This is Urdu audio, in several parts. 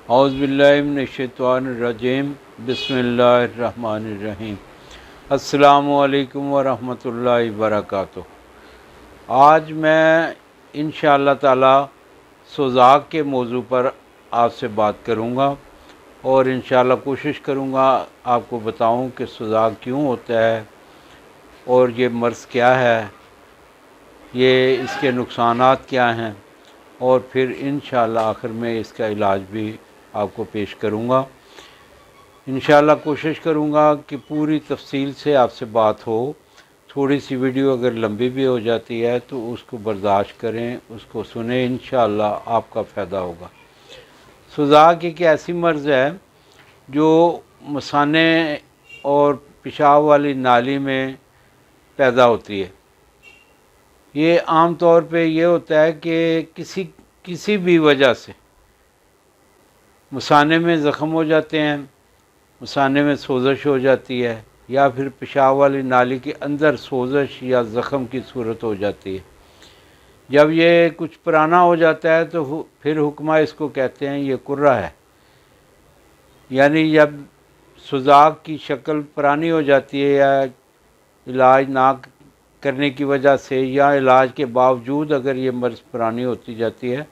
اعوذ باللہ من الشیطان الرجیم بسم اللہ الرحمن الرحیم۔ السلام علیکم ورحمۃ اللہ وبرکاتہ۔ آج میں انشاءاللہ تعالی سوزاک کے موضوع پر آپ سے بات کروں گا اور انشاءاللہ کوشش کروں گا آپ کو بتاؤں کہ سوزاک کیوں ہوتا ہے اور یہ مرض کیا ہے، یہ اس کے نقصانات کیا ہیں، اور پھر انشاءاللہ آخر میں اس کا علاج بھی آپ کو پیش کروں گا۔ انشاءاللہ کوشش کروں گا کہ پوری تفصیل سے آپ سے بات ہو۔ تھوڑی سی ویڈیو اگر لمبی بھی ہو جاتی ہے تو اس کو برداشت کریں، اس کو سنیں، انشاءاللہ آپ کا فائدہ ہوگا۔ سوزاک ایک ایسی مرض ہے جو مثانے اور پیشاب والی نالی میں پیدا ہوتی ہے۔ یہ عام طور پہ یہ ہوتا ہے کہ کسی بھی وجہ سے مثانے میں زخم ہو جاتے ہیں، مثانے میں سوزش ہو جاتی ہے، یا پھر پیشاب والی نالی کے اندر سوزش یا زخم کی صورت ہو جاتی ہے۔ جب یہ کچھ پرانا ہو جاتا ہے تو پھر حکمہ اس کو کہتے ہیں یہ کرہ ہے، یعنی جب سوزاک کی شکل پرانی ہو جاتی ہے یا علاج نہ کرنے کی وجہ سے یا علاج کے باوجود اگر یہ مرض پرانی ہوتی جاتی ہے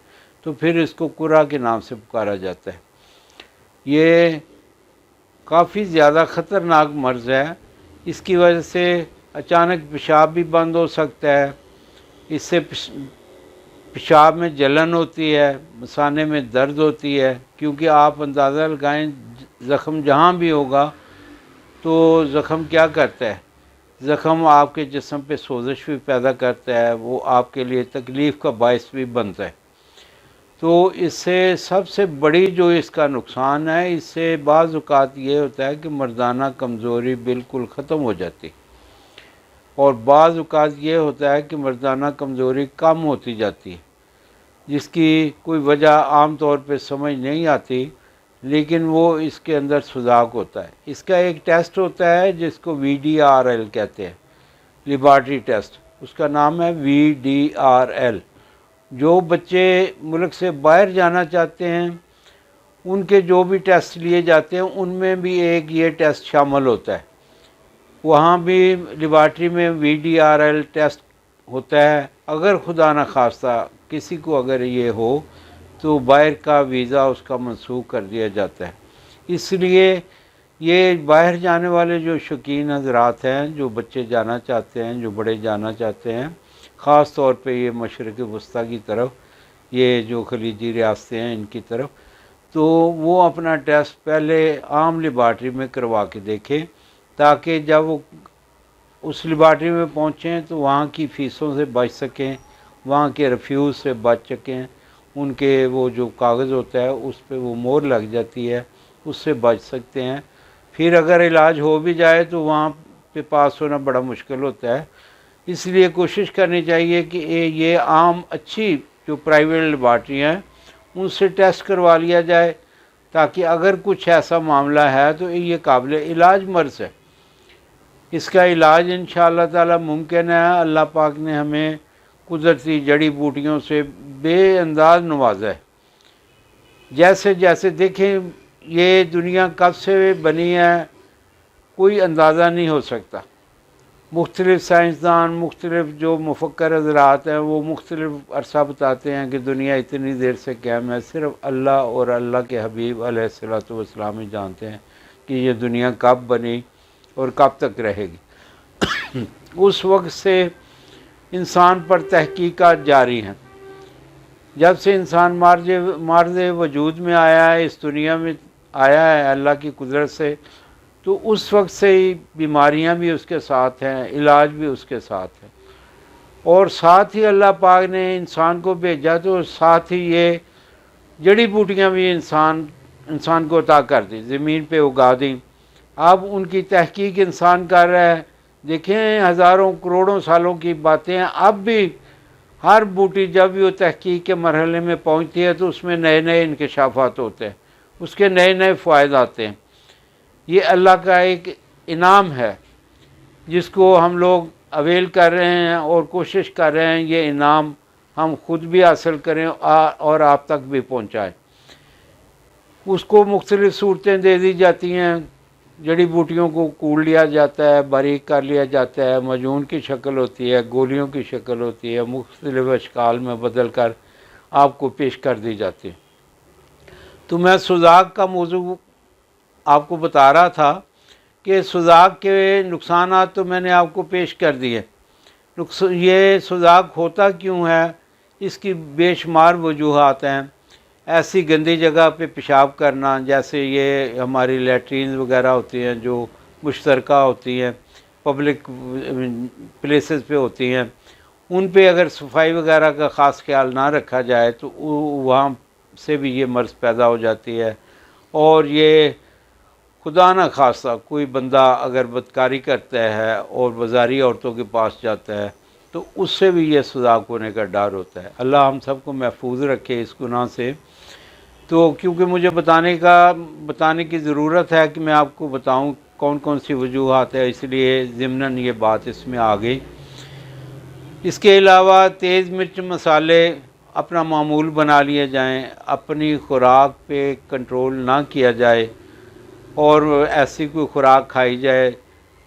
تو پھر اس کو کرہ کے نام سے پکارا جاتا ہے۔ یہ کافی زیادہ خطرناک مرض ہے۔ اس کی وجہ سے اچانک پیشاب بھی بند ہو سکتا ہے، اس سے پیشاب میں جلن ہوتی ہے، مثانے میں درد ہوتی ہے، کیونکہ آپ اندازہ لگائیں زخم جہاں بھی ہوگا تو زخم کیا کرتا ہے، زخم آپ کے جسم پہ سوزش بھی پیدا کرتا ہے، وہ آپ کے لیے تکلیف کا باعث بھی بنتا ہے۔ تو اس سے سب سے بڑی جو اس کا نقصان ہے، اس سے بعض اوقات یہ ہوتا ہے کہ مردانہ کمزوری بالکل ختم ہو جاتی، اور بعض اوقات یہ ہوتا ہے کہ مردانہ کمزوری کم ہوتی جاتی ہے، جس کی کوئی وجہ عام طور پہ سمجھ نہیں آتی، لیکن وہ اس کے اندر سوزاک ہوتا ہے۔ اس کا ایک ٹیسٹ ہوتا ہے جس کو VDRL کہتے ہیں، لیبارٹری ٹیسٹ، اس کا نام ہے VDRL۔ جو بچے ملک سے باہر جانا چاہتے ہیں ان کے جو بھی ٹیسٹ لیے جاتے ہیں ان میں بھی ایک یہ ٹیسٹ شامل ہوتا ہے، وہاں بھی لیبارٹری میں VDRL ٹیسٹ ہوتا ہے۔ اگر خدا نخواستہ کسی کو اگر یہ ہو تو باہر کا ویزا اس کا منسوخ کر دیا جاتا ہے۔ اس لیے یہ باہر جانے والے جو شوقین حضرات ہیں، جو بچے جانا چاہتے ہیں، جو بڑے جانا چاہتے ہیں، خاص طور پہ یہ مشرق وسطیٰ کی طرف، یہ جو خلیجی ریاستیں ہیں ان کی طرف، تو وہ اپنا ٹیسٹ پہلے عام لیبارٹری میں کروا کے دیکھیں، تاکہ جب وہ اس لیبارٹری میں پہنچیں تو وہاں کی فیسوں سے بچ سکیں، وہاں کے ریفیوز سے بچ سکیں، ان کے وہ جو کاغذ ہوتا ہے اس پہ وہ مہر لگ جاتی ہے، اس سے بچ سکتے ہیں۔ پھر اگر علاج ہو بھی جائے تو وہاں پہ پاس ہونا بڑا مشکل ہوتا ہے۔ اس لیے کوشش کرنی چاہیے کہ یہ عام اچھی جو پرائیویٹ لیبارٹری ہیں ان سے ٹیسٹ کروا لیا جائے، تاکہ اگر کچھ ایسا معاملہ ہے تو یہ قابل علاج مرض ہے۔ اس کا علاج انشاءاللہ تعالی ممکن ہے۔ اللہ پاک نے ہمیں قدرتی جڑی بوٹیوں سے بے انداز نوازا ہے۔ جیسے جیسے دیکھیں یہ دنیا کب سے بنی ہے کوئی اندازہ نہیں ہو سکتا۔ مختلف سائنسدان، مختلف جو مفکر حضرات ہیں وہ مختلف عرصہ بتاتے ہیں کہ دنیا اتنی دیر سے قائم ہے۔ صرف اللہ اور اللہ کے حبیب علیہ الصلوۃ والسلام ہی جانتے ہیں کہ یہ دنیا کب بنی اور کب تک رہے گی۔ اس وقت سے انسان پر تحقیقات جاری ہیں۔ جب سے انسان مارز وجود میں آیا ہے، اس دنیا میں آیا ہے اللہ کی قدرت سے، تو اس وقت سے ہی بیماریاں بھی اس کے ساتھ ہیں، علاج بھی اس کے ساتھ ہے، اور ساتھ ہی اللہ پاک نے انسان کو بھیجا تو ساتھ ہی یہ جڑی بوٹیاں بھی انسان کو عطا کر دی، زمین پہ اگا دیں۔ اب ان کی تحقیق انسان کر رہا ہے۔ دیکھیں ہزاروں کروڑوں سالوں کی باتیں ہیں، اب بھی ہر بوٹی جب بھی وہ تحقیق کے مرحلے میں پہنچتی ہے تو اس میں نئے نئے انکشافات ہوتے ہیں، اس کے نئے نئے فوائد آتے ہیں۔ یہ اللہ کا ایک انعام ہے جس کو ہم لوگ اویل کر رہے ہیں اور کوشش کر رہے ہیں یہ انعام ہم خود بھی حاصل کریں اور آپ تک بھی پہنچائیں۔ اس کو مختلف صورتیں دے دی جاتی ہیں، جڑی بوٹیوں کو کوڑ لیا جاتا ہے، باریک کر لیا جاتا ہے، معجون کی شکل ہوتی ہے، گولیوں کی شکل ہوتی ہے، مختلف اشکال میں بدل کر آپ کو پیش کر دی جاتی ہے۔ تو میں سوزاک کا موضوع آپ کو بتا رہا تھا کہ سوزاک کے نقصانات تو میں نے آپ کو پیش کر دیے۔ یہ سوزاک ہوتا کیوں ہے، اس کی بے شمار وجوہات ہیں۔ ایسی گندی جگہ پہ پیشاب کرنا، جیسے یہ ہماری لیٹرین وغیرہ ہوتی ہیں جو مشترکہ ہوتی ہیں، پبلک پلیسز پہ ہوتی ہیں، ان پہ اگر صفائی وغیرہ کا خاص خیال نہ رکھا جائے تو وہاں سے بھی یہ مرض پیدا ہو جاتی ہے۔ اور یہ خدا نہ خواستہ کوئی بندہ اگر بدکاری کرتا ہے اور بازاری عورتوں کے پاس جاتا ہے تو اس سے بھی یہ سوزاک ہونے کا ڈر ہوتا ہے۔ اللہ ہم سب کو محفوظ رکھے اس گناہ سے۔ تو کیونکہ مجھے بتانے کی ضرورت ہے کہ میں آپ کو بتاؤں کون کون سی وجوہات ہے، اس لیے ضمناً یہ بات اس میں آ گئی۔ اس کے علاوہ تیز مرچ مسالے اپنا معمول بنا لیے جائیں، اپنی خوراک پہ کنٹرول نہ کیا جائے اور ایسی کوئی خوراک کھائی جائے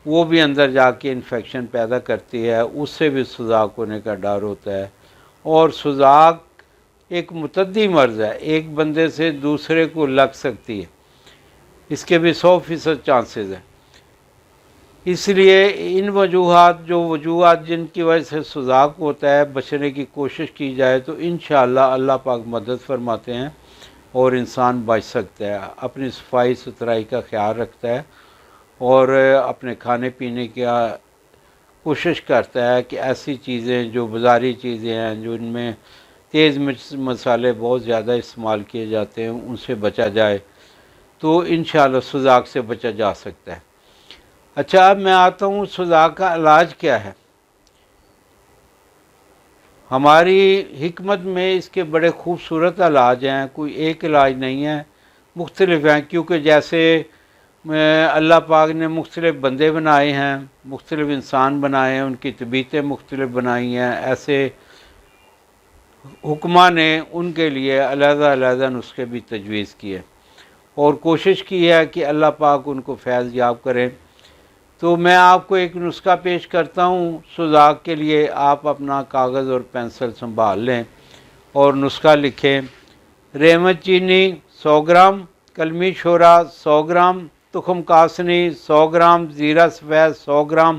وہ بھی اندر جا کے انفیکشن پیدا کرتی ہے، اس سے بھی سوزاک ہونے کا ڈر ہوتا ہے۔ اور سوزاک ایک متعدی مرض ہے، ایک بندے سے دوسرے کو لگ سکتی ہے، اس کے بھی 100% چانسز ہیں۔ اس لیے ان وجوہات جن کی وجہ سے سوزاک ہوتا ہے، بچنے کی کوشش کی جائے تو انشاءاللہ اللہ پاک مدد فرماتے ہیں اور انسان بچ سکتا ہے، اپنی صفائی ستھرائی کا خیال رکھتا ہے اور اپنے کھانے پینے کی کوشش کرتا ہے کہ ایسی چیزیں جو بازاری چیزیں ہیں، جو ان میں تیز مرچ مسالے بہت زیادہ استعمال کیے جاتے ہیں، ان سے بچا جائے تو انشاءاللہ سوزاک سے بچا جا سکتا ہے۔ اچھا، اب میں آتا ہوں سوزاک کا علاج کیا ہے۔ ہماری حکمت میں اس کے بڑے خوبصورت علاج ہیں، کوئی ایک علاج نہیں ہے، مختلف ہیں، کیونکہ جیسے اللہ پاک نے مختلف بندے بنائے ہیں، مختلف انسان بنائے ہیں، ان کی طبیعتیں مختلف بنائی ہیں، ایسے حکماں نے ان کے لیے علیحدہ علیحدہ نسخے بھی تجویز کیے اور کوشش کی ہے کہ اللہ پاک ان کو فیض یاب کریں۔ تو میں آپ کو ایک نسخہ پیش کرتا ہوں سوزاک کے لیے، آپ اپنا کاغذ اور پینسل سنبھال لیں اور نسخہ لکھیں۔ ریمت چینی 100 گرام، کلمی شورا 100 گرام، تخم کاسنی 100 گرام، زیرہ سفید 100 گرام،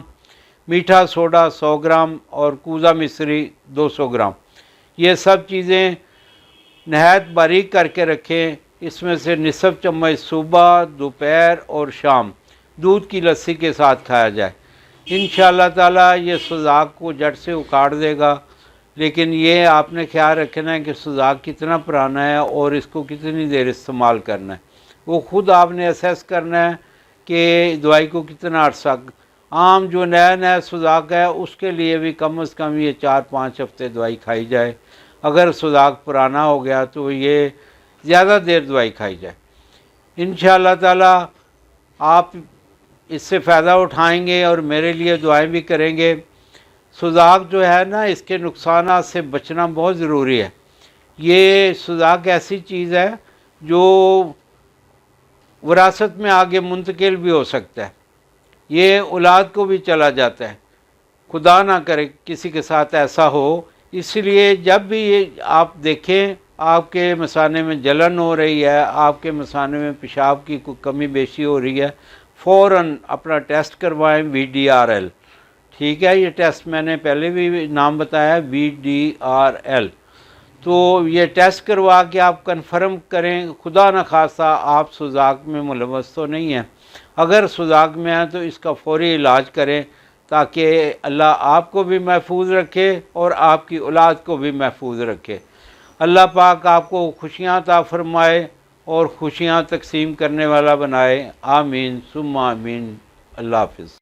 میٹھا سوڈا 100 گرام اور کوزہ مصری 200 گرام۔ یہ سب چیزیں نہایت باریک کر کے رکھیں۔ اس میں سے نصف چمچ صبح، دوپہر اور شام دودھ کی لسی کے ساتھ کھایا جائے۔ انشاءاللہ تعالی یہ سوزاک کو جڑ سے اکھاڑ دے گا، لیکن یہ آپ نے خیال رکھنا ہے کہ سوزاک کتنا پرانا ہے اور اس کو کتنی دیر استعمال کرنا ہے، وہ خود آپ نے اسیس کرنا ہے کہ دوائی کو کتنا عرصہ۔ عام جو نیا سوزاک ہے اس کے لیے بھی کم از کم یہ 4-5 ہفتے دوائی کھائی جائے۔ اگر سوزاک پرانا ہو گیا تو یہ زیادہ دیر دوائی کھائی جائے۔ انشاءاللہ تعالی آپ اس سے فائدہ اٹھائیں گے اور میرے لیے دعائیں بھی کریں گے۔ سوزاک جو ہے نا، اس کے نقصانات سے بچنا بہت ضروری ہے۔ یہ سوزاک ایسی چیز ہے جو وراثت میں آگے منتقل بھی ہو سکتا ہے، یہ اولاد کو بھی چلا جاتا ہے، خدا نہ کرے کسی کے ساتھ ایسا ہو۔ اس لیے جب بھی یہ آپ دیکھیں آپ کے مثانے میں جلن ہو رہی ہے، آپ کے مثانے میں پیشاب کی کوئی کمی بیشی ہو رہی ہے، فوراً اپنا ٹیسٹ کروائیں VDRL۔ ٹھیک ہے، یہ ٹیسٹ میں نے پہلے بھی نام بتایا VDRL۔ تو یہ ٹیسٹ کروا کے آپ کنفرم کریں خدا نہ خواستہ آپ سوزاک میں ملوث تو نہیں ہیں۔ اگر سوزاک میں ہیں تو اس کا فوری علاج کریں تاکہ اللہ آپ کو بھی محفوظ رکھے اور آپ کی اولاد کو بھی محفوظ رکھے۔ اللہ پاک آپ کو خوشیاں عطا فرمائے اور خوشیاں تقسیم کرنے والا بنائے۔ آمین ثم آمین۔ اللہ حافظ۔